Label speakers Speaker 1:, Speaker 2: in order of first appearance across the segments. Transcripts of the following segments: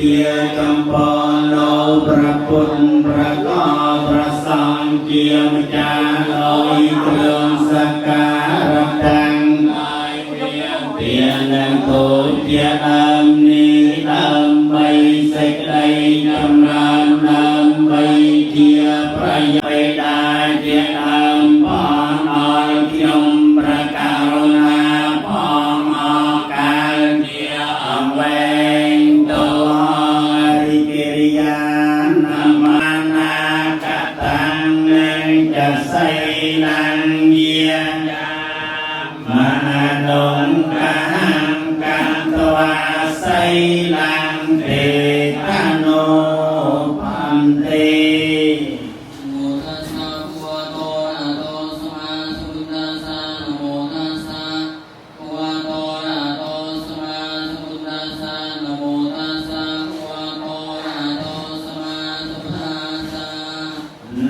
Speaker 1: ជាកំពណោព្រះពុទ្ធព្រះកោព្រះសង្ឃជាម្ចាស់ដោយគ្រឿងសក្ការៈទាំងឡាយទាននឹងទូលជាដើមនេះដើម្បីសេចក្តីចម្រើនដើម្បីជាប្រយោជន៍ដែលជាដើមបងឲ្យខ្ញុំព្រះករុណាផងអកាលជាអង្វែងទៅរិកិរិយានមានាកតាំងនឹងចសៃណាំយាមនោកាកំតវាសៃឡាំទេតនោបន្ទេ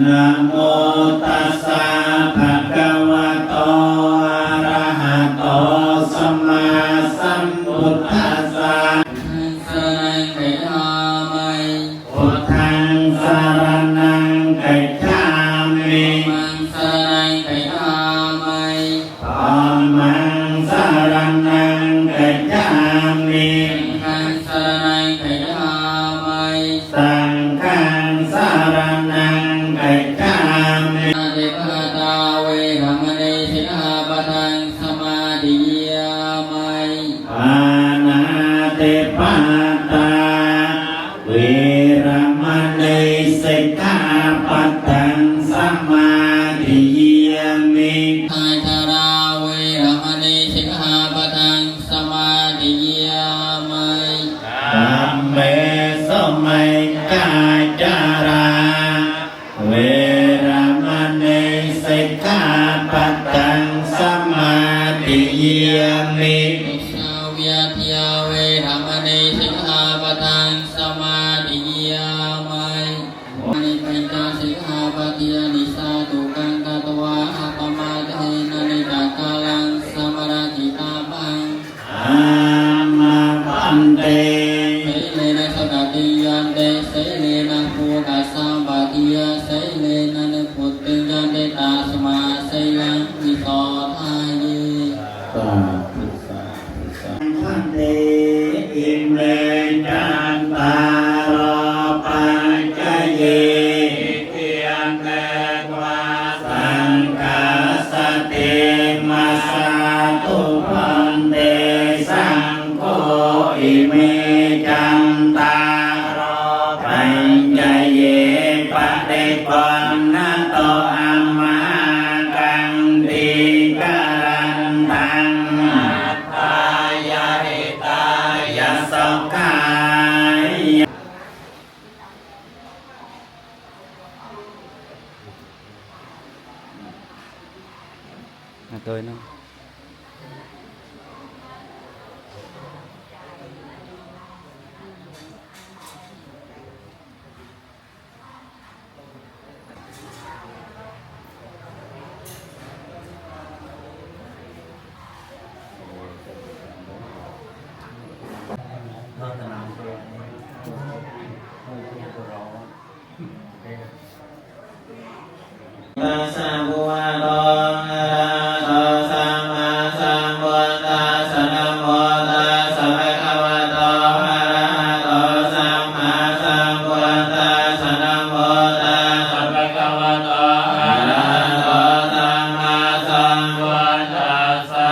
Speaker 1: นะโมตัสสะภะคะวะโตอะระหะโตสัมมาสัมพุทธัสสะพุทธังสรณังคัจฉามิธัมมังสรณังคัจฉามิสังฆังสรณังคัจฉามิปานาติปาตาเวรมณีสิกขาปัตตังสมาธิยามิธัมเมสมัยกาจาราเวรมณีสิกขาปัตตังสมาธิยามิอามาพันเตพันเตอิเมจันตารปัจจเยเทียนเตกวาสังฆาสติมาสาธุพันเตสังโฆอิเมจันตารปัจจเยปะเดปันนะโตอัมมากังติการันตังตายาหิตายาสกาย
Speaker 2: tôi nó
Speaker 1: ตัสสะภะคะวะโตอะระหะโตสัมมาสัมพุทธัสสะนะโมตัสสะภะคะวะโตอะระหะโตสัมมาสัมพุทธัสสะนะโมตัสสะภะคะวะโตอะระหะโตสัมมาสัมพุทธัสสะ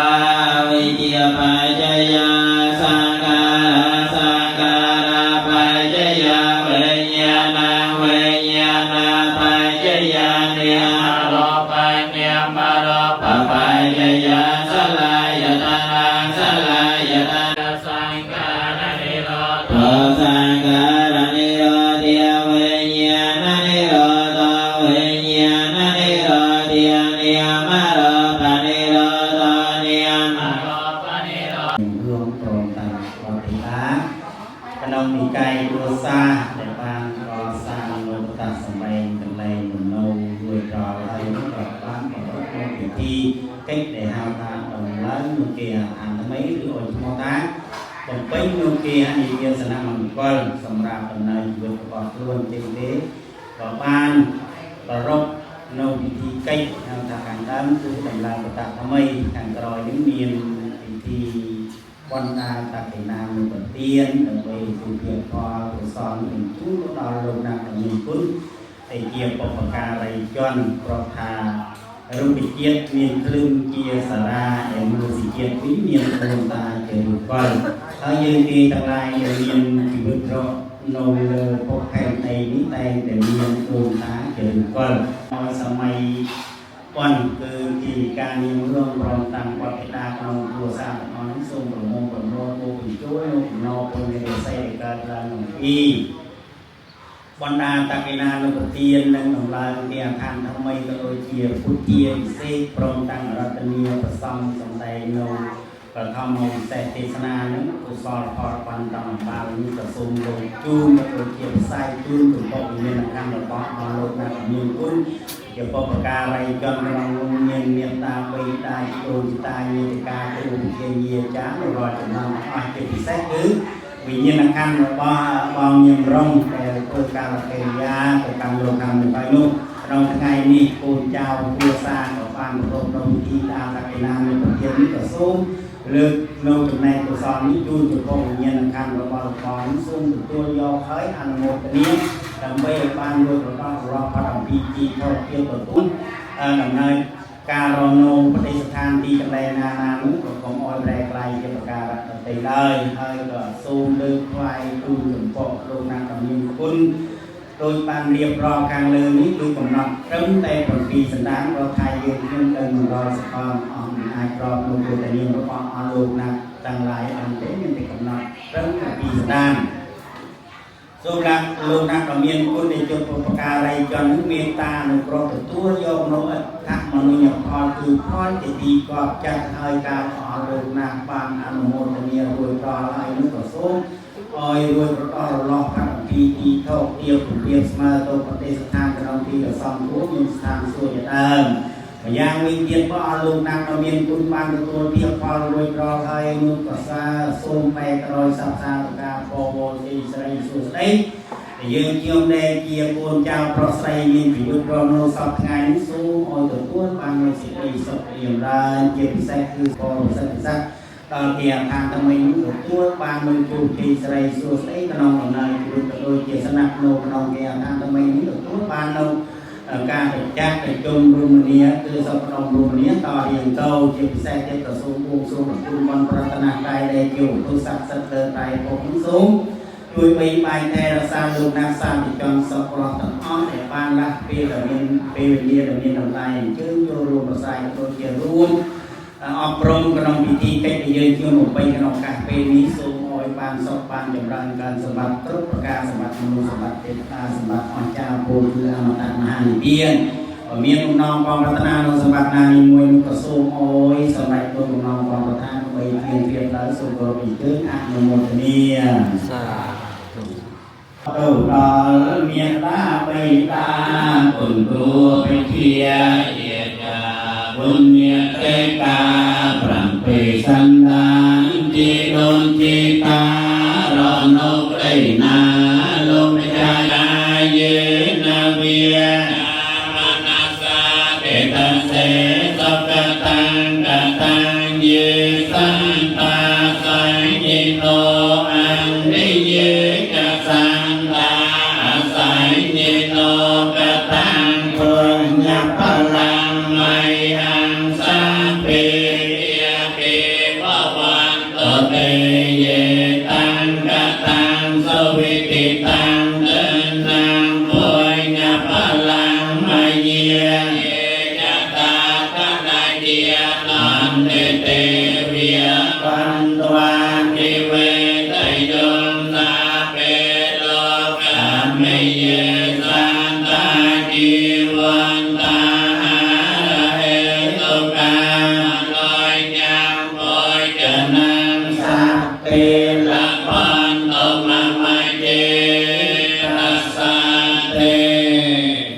Speaker 1: วิญญาปัจจยาสังขาราปัจจยาวิญญาณังวิญญาณปัจจยานิโรปัญญามโรปปัจจยาสลายตานังสลายตาสังขารนิโรธสังขารนิโรธวิญญาณนิโรธวิญญาณนิโรธนิยมโรปนิโรธนิยมโรปนิโรธរួមព្រមទាំងបទថាក្នុងនិកាយឧស្សាហ៍ដែលបានកសាងលោកតាសម្លេងកលែងមនោមួយក្រោយហើយក៏បានប្រកបក្នុងពិធីកិច្ចដែលហៅថាដំឡើងនោះគេអានថ្មីឬអុយឈ្មោះថា
Speaker 2: បំពេញនូវគេអនិយាសនមង្គលសម្រាប់ដំណើរជីវិតរបស់ខ្លួនជាទេក៏បានប្ររពនៅពិធីកិច្ចថាខាងដើមគឺដំឡើងបតថ្មីខាងក្រោយនេះមានពិធីវណ្ណាតកេណានុប្រទានដើម្បីទូទាត់ផលកុសលនឹងជូនដល់លោកណាកមានគុណហើយជាបុព្វការីជនប្រថារូបជាតិមានគ្រឿងជាសារាហើយមនុស្សជាតិវិញមានដូនតាជារូបវលហើយយើងគេទាំងឡាយដែលមានជីវិតរស់នៅលើភពខេត្តដីនេះតែងតែមានដូនតាជារូបវលហើយសម័យប៉ុនគឺជាការនិមន្តព្រមតាំងវត្តតាក្នុងគ្រួសារទាំងអស់នេះសូមប្រមូលប្រមូលមកបញ្ចូលនៅកំណោពុទ្ធរិស័យដែលកើតឡើងក្នុងពីបណ្ដាតកេណានុប្រទាននិងដំឡើងទីអាខានថ្មីក៏ដូចជាពុទ្ធជាពិសេសព្រមទាំងរតនីប្រសំសម្ដែងនៅប្រធមវិសេសទេសនានឹងកុសលផលបានតាមបាល់នេះក៏សូមលោកជូនក៏ដូចជាផ្សាយជូនទៅបុព្វវិញ្ញាណកម្មរបស់អស់លោកណាមានគុណជាបុព្វការីជនក្នុងមានមេត្តាបិតាជូនតាញាតិកាគ្រូវិជាញាចាររាល់ចំណោមអស់ជាពិសេសគឺវិញ្ញាណកម្មរបស់បងញឹមរងដែលធ្វើការកិរិយាទៅកម្មលោកកម្មនៅហើយនោះក្នុងថ្ងៃនេះកូនចៅគ្រួសារក៏បានប្រពន្ធពិធីតាមតកេណានុប្រទាននេះក៏សូមលើកនៅចំណែកកុសលនេះជូនទៅផងវិញ្ញាណកម្មរបស់បងសូមទទួលយកហើយអនុមោទនាដើម្បីឲ្យបានលោករបស់រដ្ឋផាត់អំពីជីវភាពទទួលដំណើរការរនោប្រទេសស្ថានទីកន្លែងណានោះក៏កុំអោយប្រែក្លាយជាប្រការៈទៅឡើយហើយក៏សូមលើកថ្វាយទូលចំពោះលោកណាកមានគុណដោយបានរៀបរាប់ខាងលើនេះគឺកំណត់ត្រឹមតែ7សន្តានរកថាយើងខ្ញុំទៅនឹងដល់សកលអង្គអាចប្របលោកតានាមរបស់អស់លោកណាទាំងឡាយអង្គទេមានតែកំណត់ត្រឹមតែ2សន្តានសូមលោកណាក៏មានគុណដែលជួបបុព្វការីជននឹងមេត្តាអនុគ្រោះទទួលយកនៅអត្ថមនុញ្ញផលគឺផលជាទីកប់ចាត់ឲ្យការអស់លោកណាបានអនុមោទនារួចដល់ហើយនោះក៏សូមឲ្យរួចដល់រលស់ផាត់ពីទីថោកទាបពៀបស្មើទៅប្រទេសស្ថានក្នុងទីដ៏សំគួរមានស្ថានសួគ៌ជាដើមម្យ៉ាងវិញទៀតក៏អស់លោកណាក៏មានគុណបានទទួលភាពផលរួចដល់ហើយនោះក៏សាសូមបែកក្រោយសព្ទសាធការពរវល់ទីស្រីសួស្ដីយើងជាមដែលជាកូនចៅប្រុសស្រីមានជីវិតរស់នៅសពថ្ងៃនេះសូមឲ្យទទួលបាននូវសេចក្តីសុខរីករាយជាពិសេសគឺពរសិទ្ធិស័ក្តិដល់គេអាខាងថ្មីនេះទទួលបាននូវជោគជ័យស្រីសួស្ដីក្នុងដំណើរជីវិតក៏ដូចជាស្នាក់នៅក្នុងគេអាខាងថ្មីនេះទទួលបាននូវការប្រចាំប្រជុំរមនីគឺសពក្នុងរមនីតរៀងទៅជាពិសេសទៀតក៏សូមបួងសួងគុណបានប្រាថ្នាកាយដែលជាឧបសគ្គសិទ្ធិលើដៃពុកសូមជួយបីបាយតែរក្សាលោកណាសាមជនសពរស់ទាំងអស់ដែលបានលាក់ពេលដែលមានពេលវេលាដែលមានតម្លៃអញ្ជើញចូលរួមប្រស័យដូចជារួមអប់រំក្នុងពិធីកិច្ចដែលយើងជឿមកបីក្នុងឱកាសពេលនេះសូមឲ្យបានសុខបានចម្រើនការសម្បត្តិគ្រប់ប្រការសម្បត្តិមនុស្សសម្បត្តិទេវតាសម្បត្តិអស្ចារ្យពលគឺអមតៈមហានិព្វានមានបំណងបងប្រាថ្នានៅសម្បត្តិណាមួយនោះក៏សូមអើយសម្រេចគោលបំណងបងប្រាថ្នាដើម្បីព្រៀបដល់សូមគោរពអញ្ជើញអនុមោទនាសាធុទៅដល់មានតាបិតាគុណគ្រូវិទ្យាយាបុញ្ញទេកា7សន្តានជាដូនជាតារនៅក្ដីណាលោកម្ចាស់តាយេណាវាមនសាទេតសេសកតាំងកតាំងយេសន្តាសញ្ញិណោអនិយេកសន្តាសញ្ញិណោកតាំងពុញ្ញបលាមយអង្សាពេពេបវន្តតេយេតាំងកតាំងសវិតិតាំងតនាងពុញ្ញបលាមយេយតាកណាជានន្តិទេវិបន្ទវានិវេតយំតាពេលោកមេយេសន្តាជីវន្តាហេតុកាលយញ៉ាំបយចណាំសត្ទេលបន្ទមមយេរសាទេ
Speaker 3: Hãy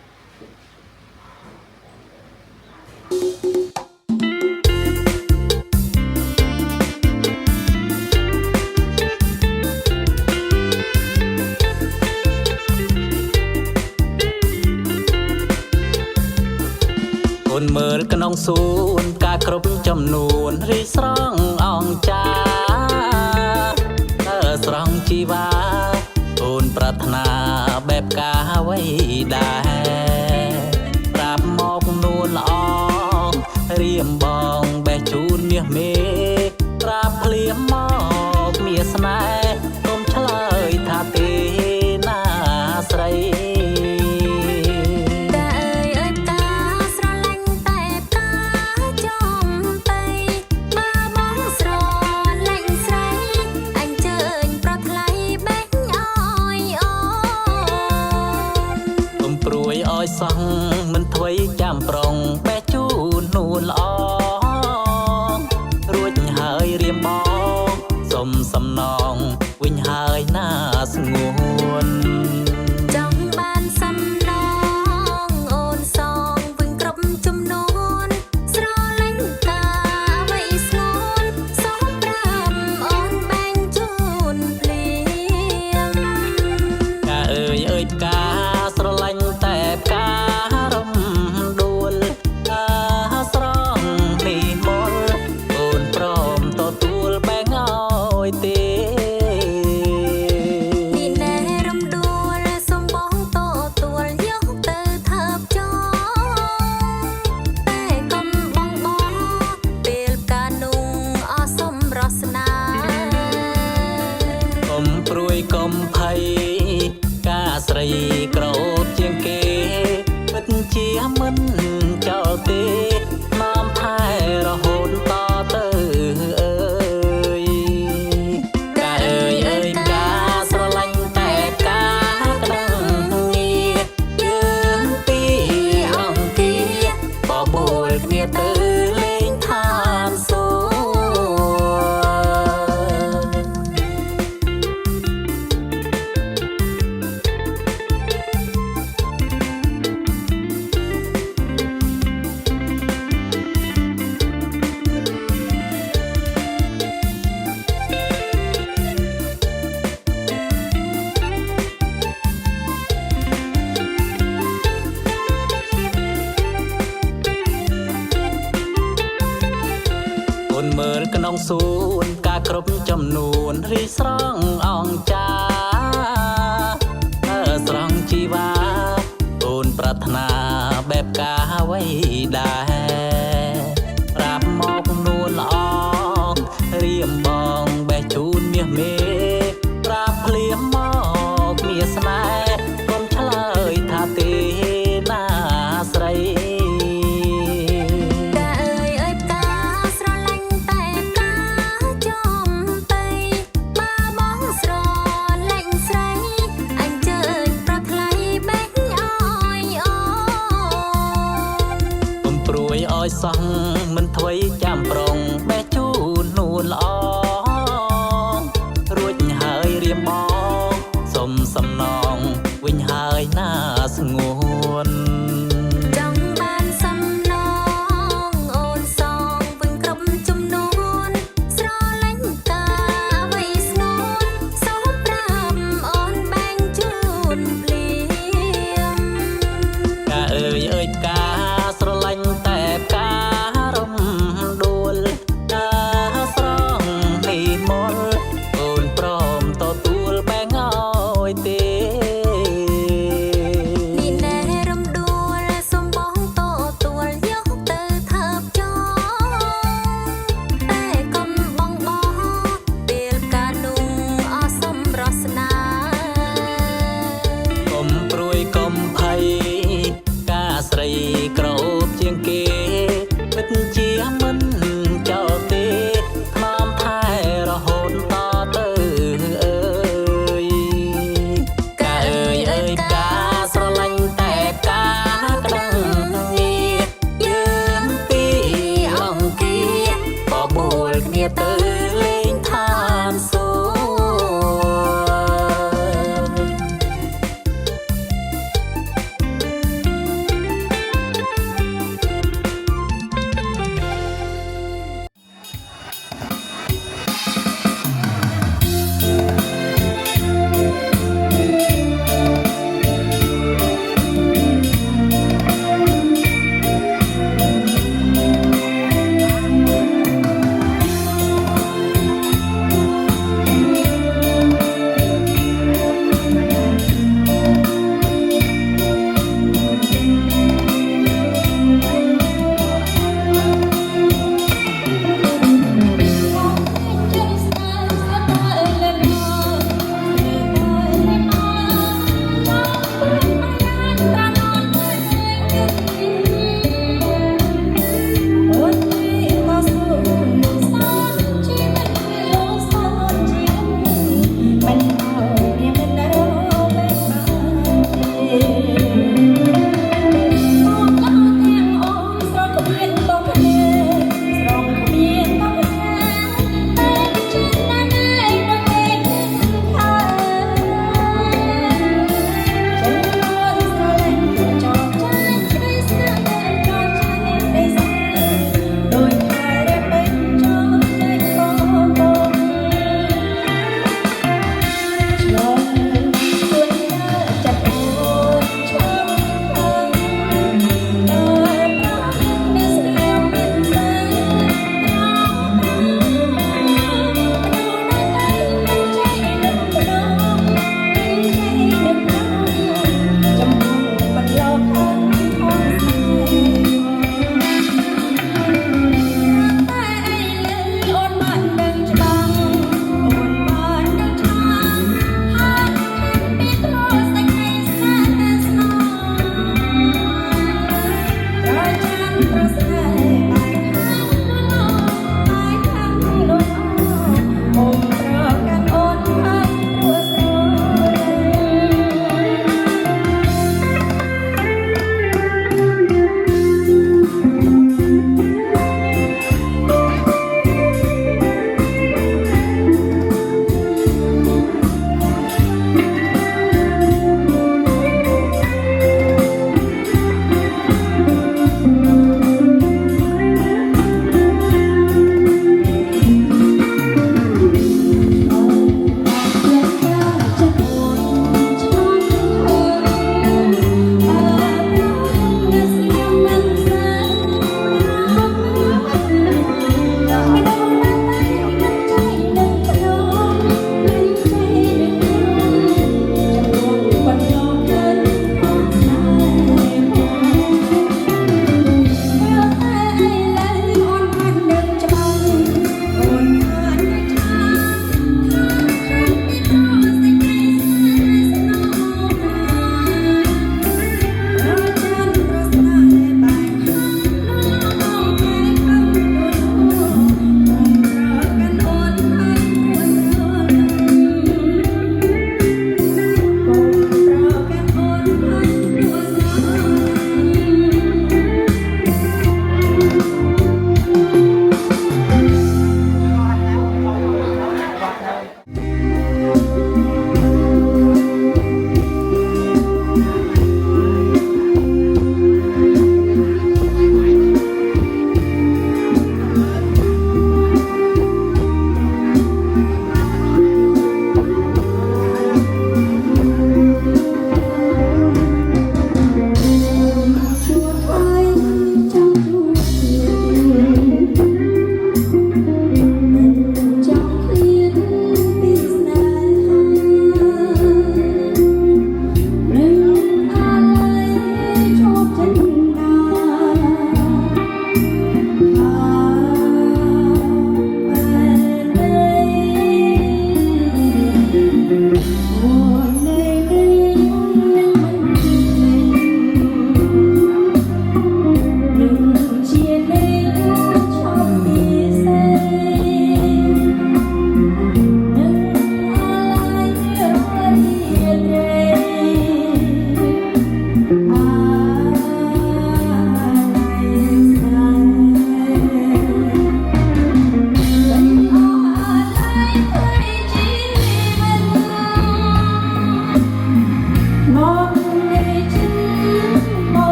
Speaker 3: subscribe cho kênh Ghiền Mì Gõ để không bỏ lỡ ក្នុងសួនការគ្រប់ចំនួនរីស្រងអងចាស្រង់ជីវ៉ាអូនប្រាថ្នាបែបកាអ្វីដែរប្រាប់មកនួនល្អរៀមបងបេះជូនមាសមេប្រាប់ភ្លាមមកមាសស្នេហ៍កុំឆ្លើយថាទេណាស្រីសោះមិនធ្វេចាំប្រុងបេះជូននួនល្អរួចហើយរៀមបងសុំសំណងវិញហើយណាស្ងួន
Speaker 4: ចង់បានសំណងអូនសងវិញគ្រប់ចំនួនស្រឡាញ់តាអ្វីស្ងួនសូមប្រាំអូនបែងជូនភ្លៀង
Speaker 3: កាអើយអើយកាស្រឡាញ់តែការំដួលស្រងនេះមលអូនព្រមទទួលបែងឲ្យទេ
Speaker 4: នេះណែរំដួលសូមបងទទួលយកទៅថើបចោតែកុំបងពេលកានុងអសុំរសនា
Speaker 3: កុំព្រួយកុំភ័យការស្រីក្រអូបជាងគេពិតជាមិនចោលទេនាំថែរហូតតទៅអើយកាអើយអើយការស្រឡាញ់តែការក្តឹងងារយើងពីរអង្គាបបួលគ្នាទៅលេងឋានសួគ៌មើលក្នុងសួនការគ្រប់ចំនួនរីស្រងអងចាស្រង់ជីវ៉ាអូនប្រាថ្នាបែបកាអ្វីដែរប្រាប់មកនួនល្អរៀមបងបេះជូនមាសមេប្រាប់ភ្លាមមកមាសស្នេហ៍កុំឆ្លើយថាទេណាស្រីឲ្យសោះមិនធ្វេចាំប្រុងបេះជូននួនល្អរួចហើយរៀមបងសុំសំណងវិញហើយណាស្ងួន
Speaker 4: ចង់បានសំណងអូនសងវិញគ្រប់ចំនួនស្រឡាញ់តាអ្វីស្ងួនសូមប្រាំអូនបែងជូនភ្លៀង
Speaker 3: កាអើយអើយកាស្រឡាញ់តែការំដ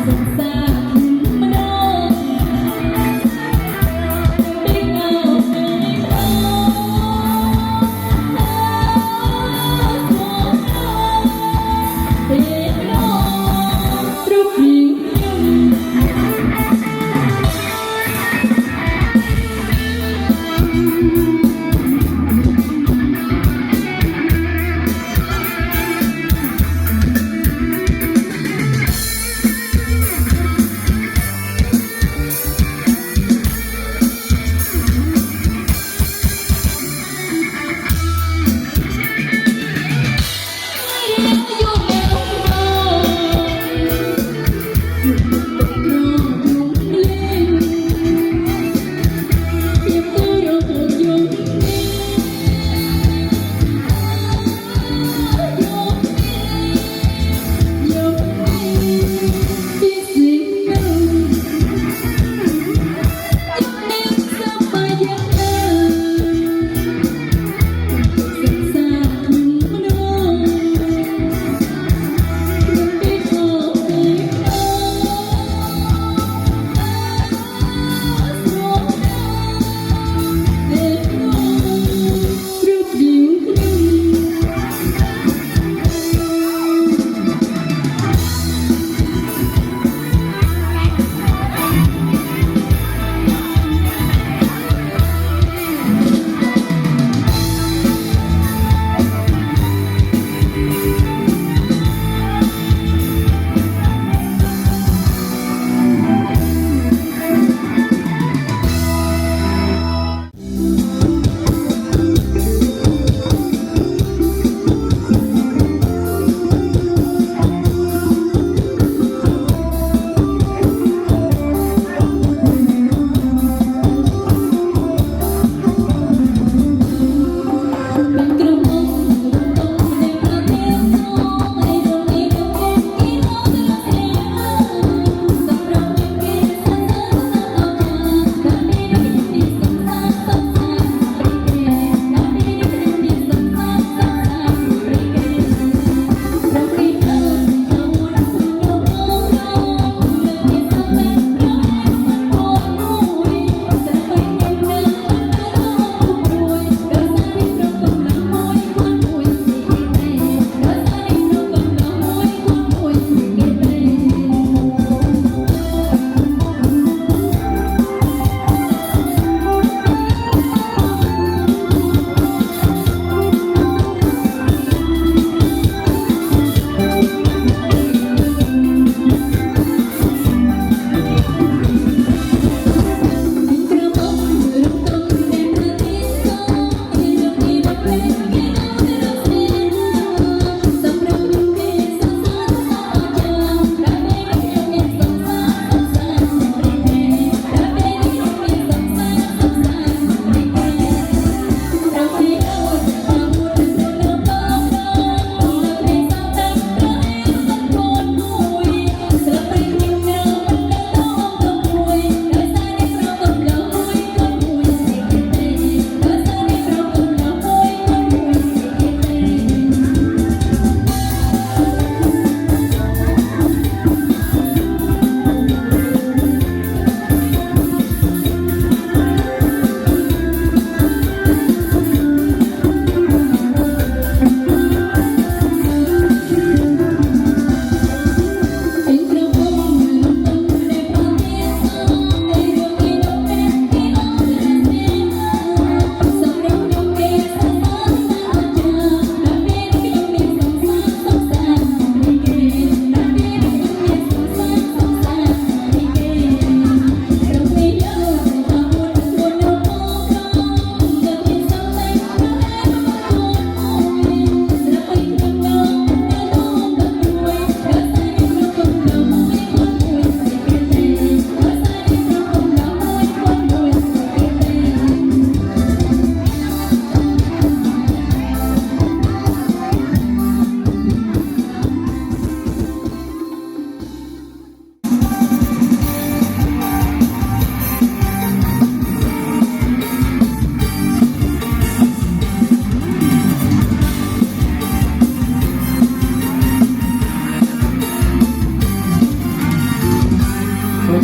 Speaker 4: Hãy subscribe cho kênh Ghiền Mì Gõ để không bỏ lỡ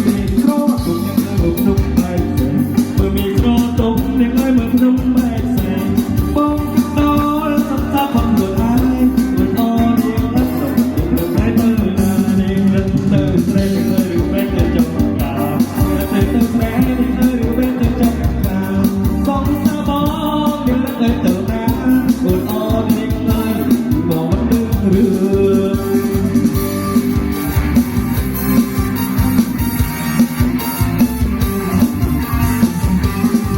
Speaker 5: มีโรคตุกยังเมื่อนุ่มไม่เสร็จเมื่อมีโรคตุกยังเมื่อนุ่มไม่เสร็จบ้องโตสับสับความตัวท้ายตัวอ่อนเดียวและส่งยังเริ่มได้เธอหน้าเด็กเริ่มเติมเสร็จยังเลยแม่จะจบกาเติมเติมแม่ยังเลยแม่จะจบกาสองสาบองยังเลยเติมหน้าตัวอ่อนเด็กเลยบอกมันดื้อเรือ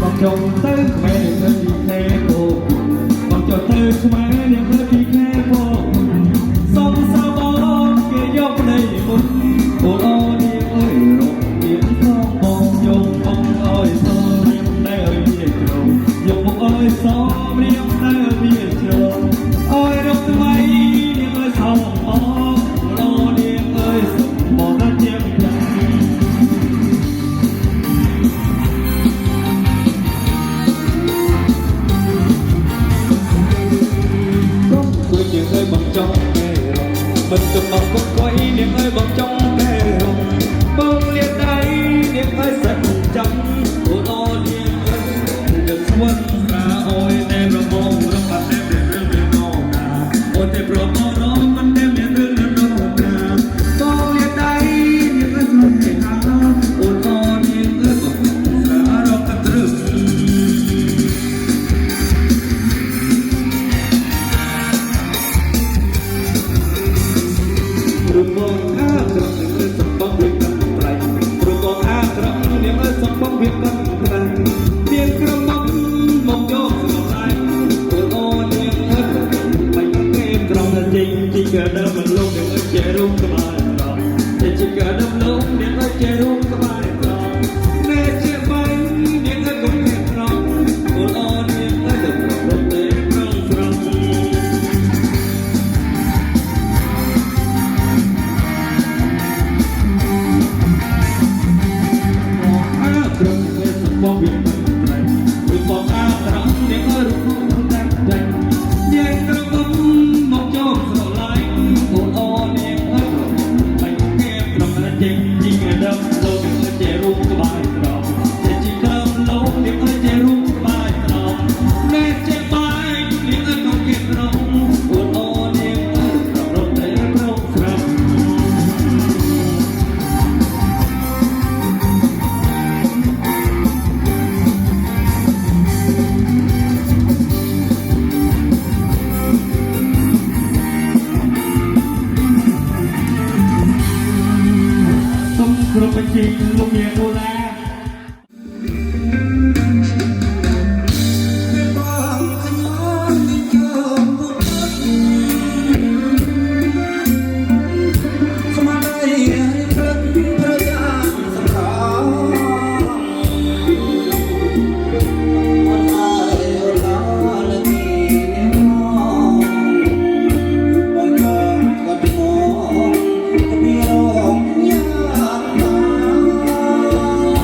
Speaker 5: bằng chồng tới mẹ nơi đi khe cô bằng chồng tới mẹ niềm nơi đi khe cô sông sao bó kia dốc đây một cô lo niềm ơi rộng niềm không mong dùng mong ơi sao niềm đây ơi biết trường dùng mong ơi sao niềm đây ơi biết trường ôi đâu mấy niềm ơi sao mong lo niềm ơi sụp bỏ ra chiếc niềm ơi bằng trong kề rồng mình từng bằng con quay niềm ơi bằng trong kề rồng bông liệt đây niềm ơi sạch trắng của nó niềm ơi đừng xuân ra ôi đem ra mong ra mặt đem để rơi về ngon nà ôi đem ra mong nóมันđem để rơi lên ngon nà bông liệt đây niềm ơi sạch trắng của nó niềm ơi bằng ra đó cắt rừng Rung bong akrang niềm sembang việc căng trai Rung bong akrang niềm sembang việc căng trai Tiếng krem mong mong cho sầu lai Ôi ô niềm bánh kem trong là chinh chỉ cả đâm mình luôn niềm che rung cái bài tròn chỉ cả đâm luôn niềm che rung cái bài tròn nè che bánh niềm cũng kẹt rong ôi ô niềm được rong để rong rong bong việc bằng tay đừng bong trắng để ơi đừng không tan tranh nhẹ cơ bấm một chỗ sầu lái ôn o niềm ơi bánh kem trong là chinh chỉ ngày đâm lâu niềm ơi che rung cái bài tròn để chỉ đâm lâu niềm ơi che rung cái bài tròn nè che bài niềm ơi không kịp rong ôn o niềm ơi rong rong để rong rong Hãy subscribe cho kênh Ghiền Mì Gõ để không bỏ lỡ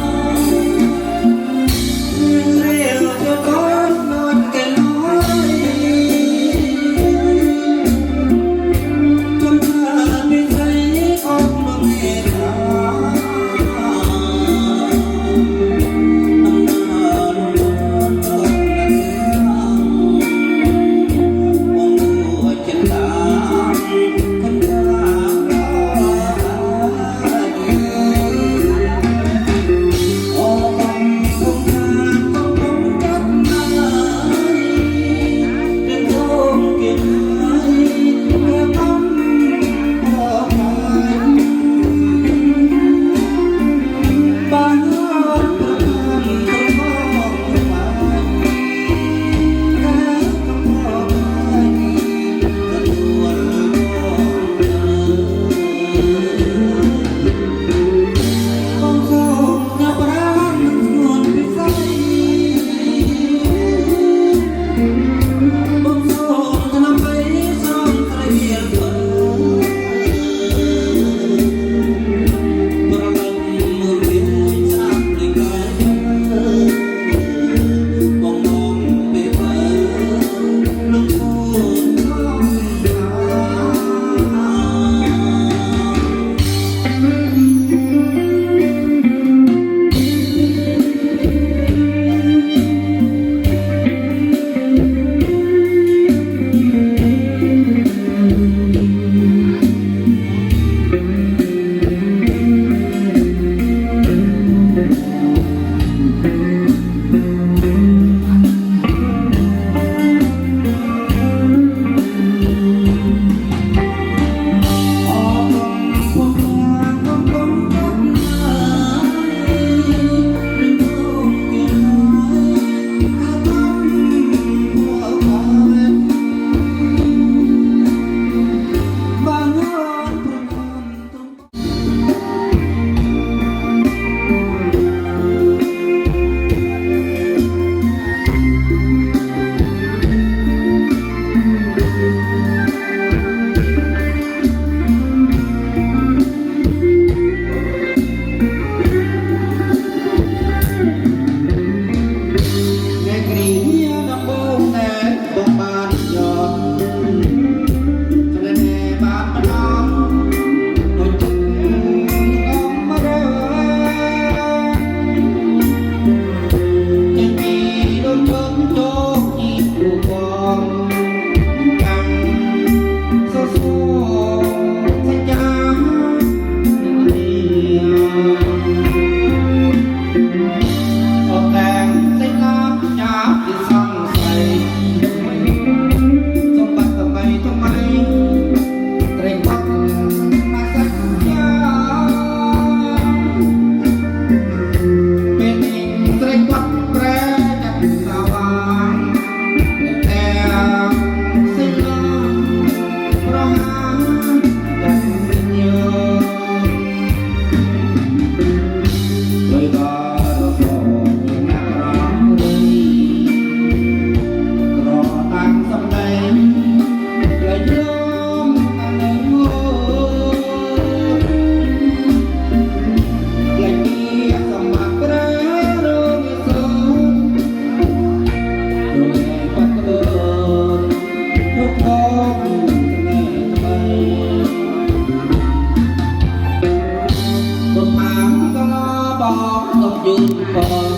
Speaker 5: ជួនបង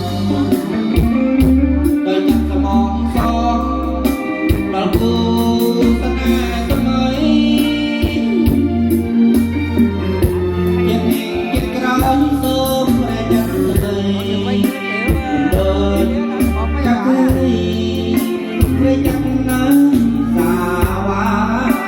Speaker 5: ដោយចាក់សមងសងដល់គូស្នេហ៍ថ្មីយ៉ាងនេះជាក្រោយសូមប្រយ័ត្នទៅដោយចាក់ព្រៃចាក់ណាសាវ៉ា
Speaker 6: រ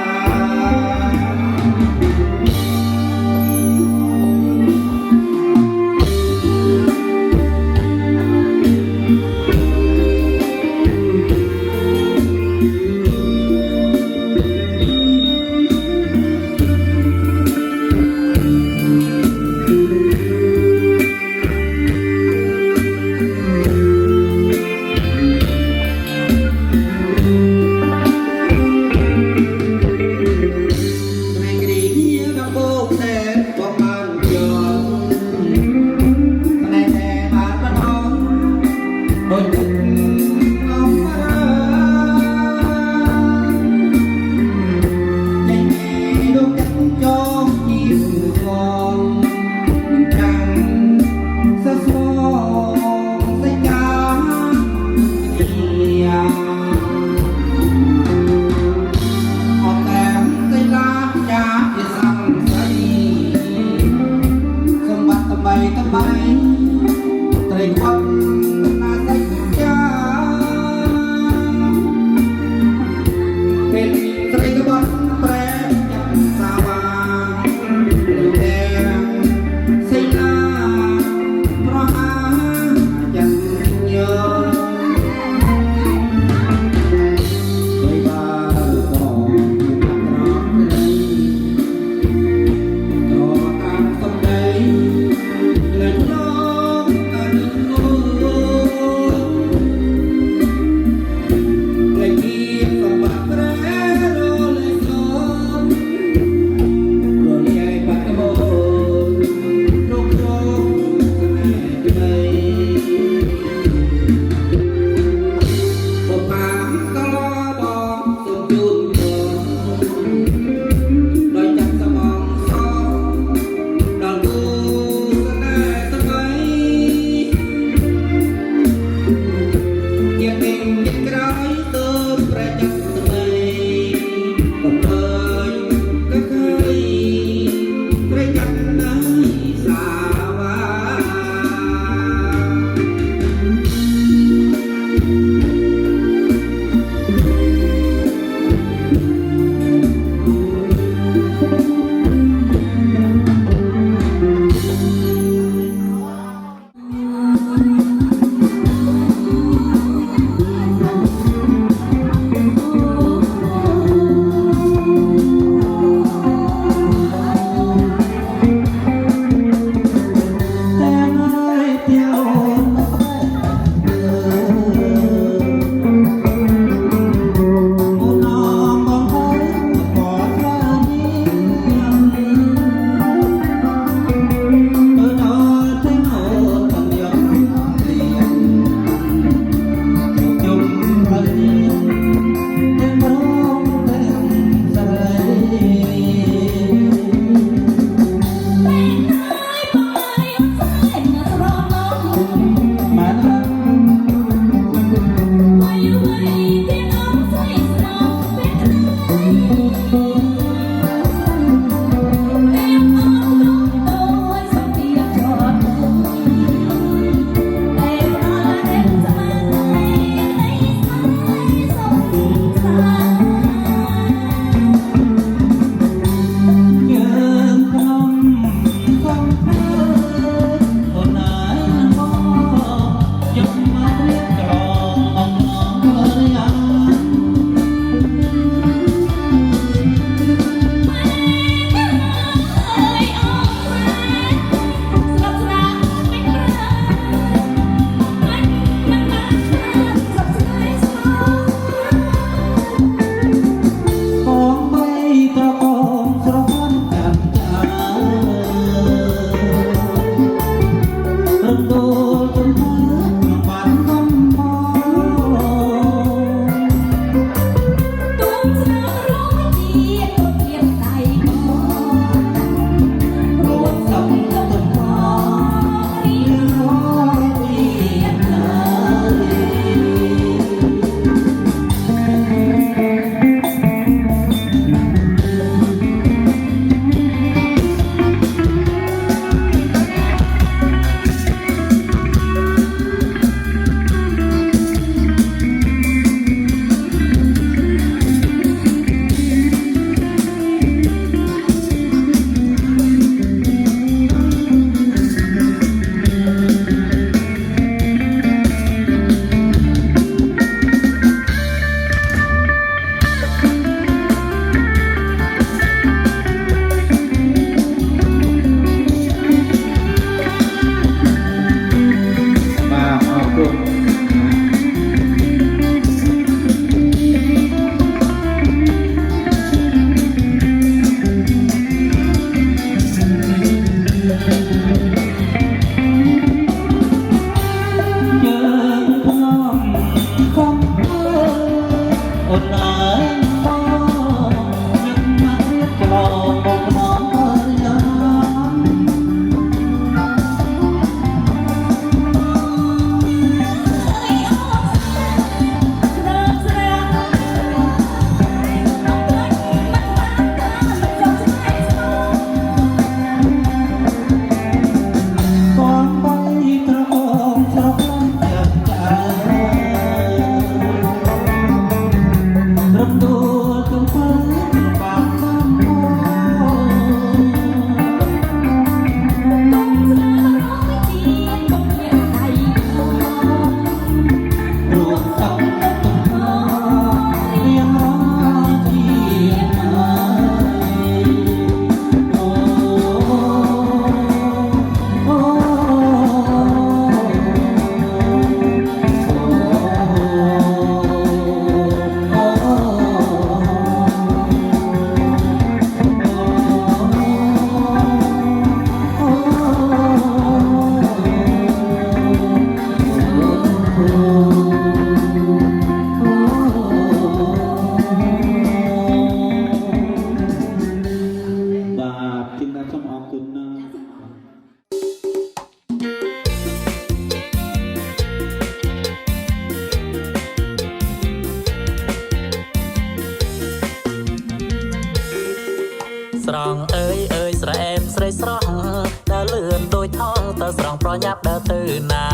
Speaker 3: ទៅស្រង់ប្រញាប់ដើរទៅណា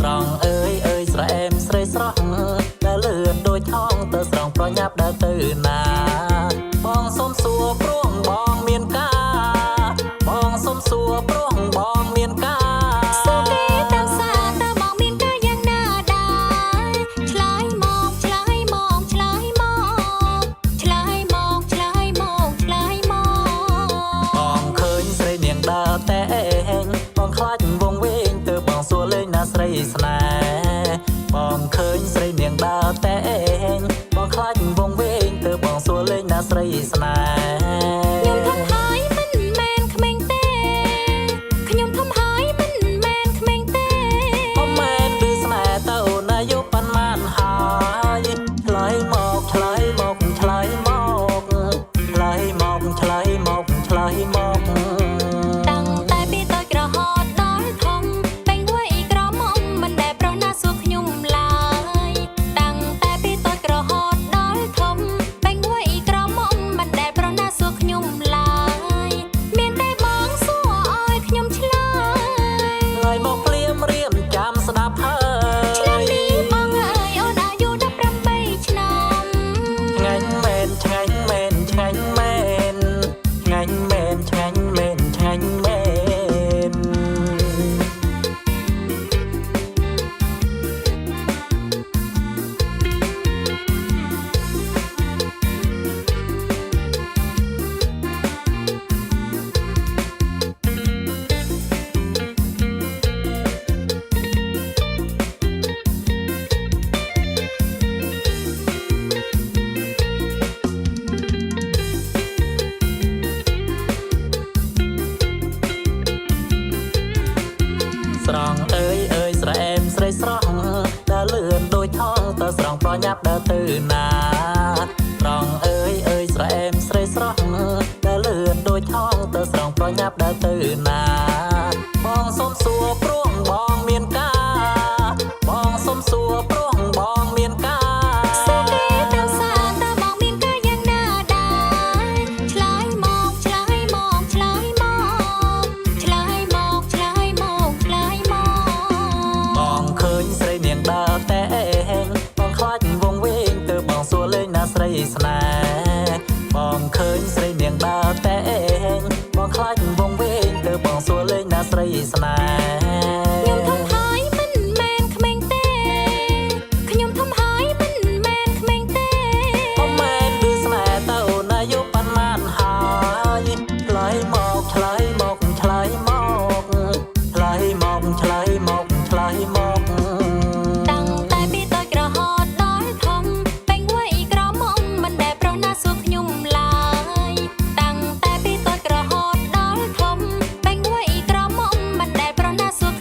Speaker 3: ត្រង់អើយស្រែមស្រីស្រស់ដើរលឿនដូចថងទៅស្រង់ប្រញាប់ដើរទៅណាបងសុំសួរព្រោះបងមានការបងសុំសួរព្រោះបងមានការ
Speaker 4: សួរគេតាមសារតើបងមានការយ៉ាងណាដែរឆ្លើយមកឆ្លើយមកឆ្លើយមកឆ្លើយមកឆ្លើយមកឆ្លើយមក
Speaker 3: បងឃើញស្រីនាងដើរតែឯងបងខ្លាចវងវែងទៅបងសួរលេងណាស្រីស្នេហ៍បងឃើញស្រីនាងដើរតែឯងបងខ្លាចវងវែងទៅបងសួរលេងណាស្រីស្នេហ៍
Speaker 4: ខ្ញុំធំហើយមិនមែនក្មេងទេខ្ញុំធំហើយមិនមែនក្មេងទេ
Speaker 3: អមមែនគឺស្នេហ៍ទៅណាយុប៉ុន្មានហើយឆ្លើយមកឆ្លើយមកឆ្លើយមកឆ្លើយមកឆ្លើយមកឆ្លើយមក
Speaker 4: តាំងតែពីតូចរហូតដល់ធំពេញវ័យក្រមុំមិនដែលប្រណាសួរខ្ញុំឡើយតាំងតែពីតូចរហូតដល់ធំពេញវ័យក្រមុំមិនដែលប្រណាសួរខ្ញុំឡើយមានតែបងសួរឲ្យខ្ញុំឆ្លើយ
Speaker 3: ឡើយមកព្រាមរៀមចាំស្ដាប់ហើយ
Speaker 4: ឆ្នាំនេះបងអើយអូនអាយុ18ឆ្នាំ
Speaker 3: ឆ្ងាញ់មែនឆ្ងាញ់មែនឆ្ងាញ់មែនឆ្ងាញ់មែនឆ្ងាញ់មែនឆ្ងាញ់មែនស្រង់អើយស្រែមស្រីស្រស់ដើរលឿនដូចថងទៅស្រង់ប្រញាប់ដើរទៅណាត្រង់អើយស្រែមស្រីស្រស់ដើរលឿនដូចថងទៅស្រង់ប្រញាប់ដើរទៅណាបងសុំសួរព្រោះបងមានការបងសុំសួរព្រោះបងមានការ
Speaker 4: សួរគេតាមសារតើបងមានការយ៉ាងណាដែរឆ្លើយមកឆ្លើយមកឆ្លើយមកឆ្លើយមកឆ្លើយមកឆ្លើយមក
Speaker 3: បងឃើញស្រីនាងដើរតែឯងបងខ្លាចវងវែងទៅបងសួរលេងណាស្រីស្នេហ៍បងឃើញស្រីនាងដើរតែឯងបងខ្លាចវងវែងទៅបងសួរលេងណាស្រីស្នេហ៍
Speaker 4: ខ្ញុំធំហើយមិនមែនក្មេងទេខ្ញុំធំហើយមិនមែនក្មេងទេ
Speaker 3: អមមែនគឺស្នេហ៍ទៅណាយុប៉ុន្មានហើយឆ្លើយមកឆ្លើយមកឆ្លើយមកឆ្លើយមកឆ្លើយមកឆ្លើយមក
Speaker 4: តាំងតែពីតូចរហូតដល់ធំពេញវ័យក្រមុំមិនដែលប្រណាសួរខ្ញុំឡើយតាំងតែពីតូចរហូតដល់ធំពេញវ័យក្រមុំមិនដែលប្រណាសួរ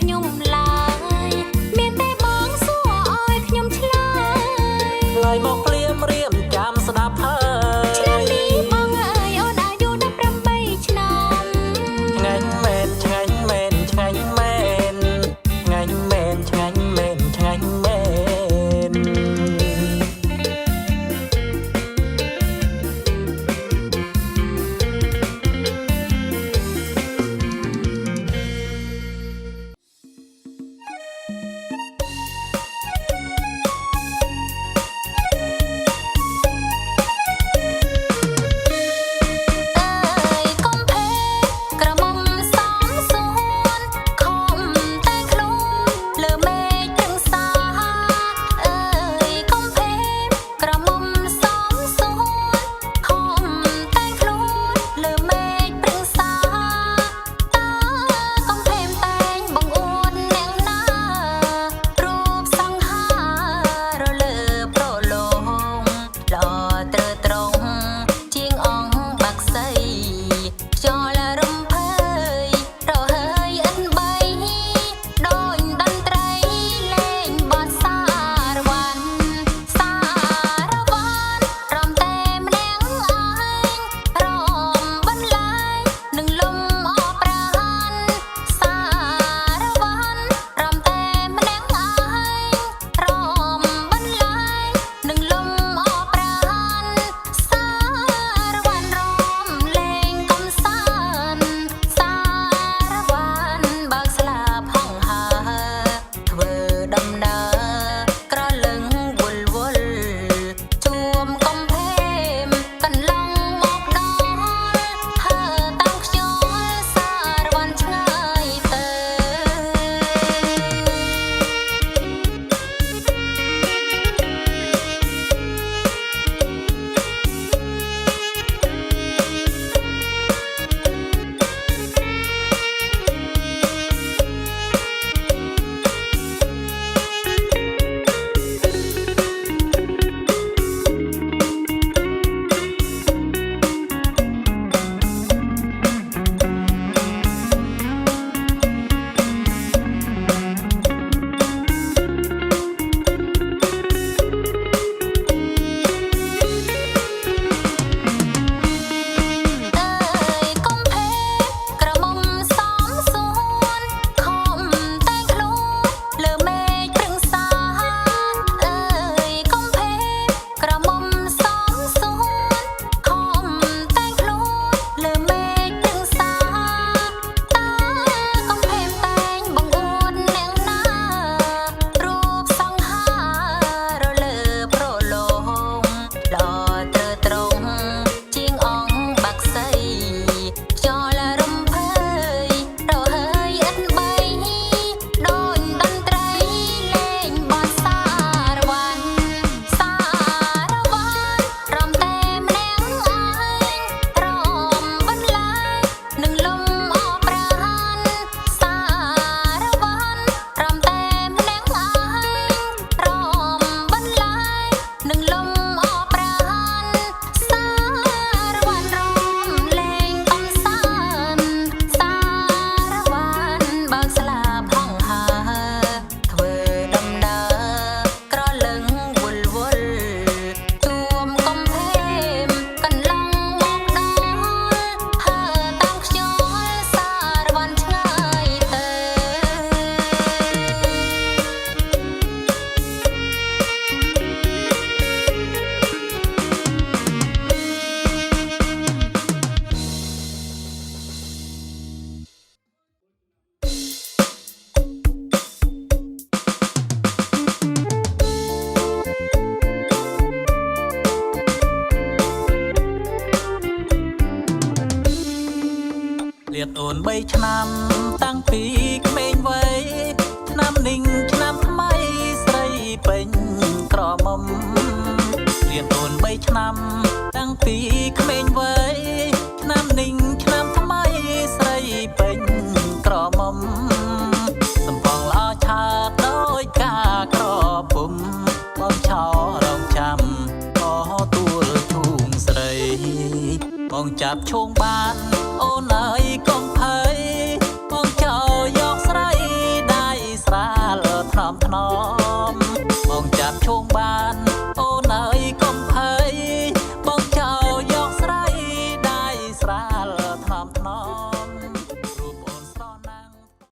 Speaker 3: ន3ឆ្នាំតាំងពីក្មេងវ័យឆ្នាំនិងឆ្នាំថ្មីស្រីពេញក្រមុំរៀនអូន3ឆ្នាំតាំងពីក្មេងវ័យឆ្នាំនិងឆ្នាំថ្មីស្រីពេញក្រមុំសំពងល្អឆើតដោយការក្រពុំបងឆោរងចាំក៏ទួលធូងស្រីបងចាប់ឈូងបានអូនអើយ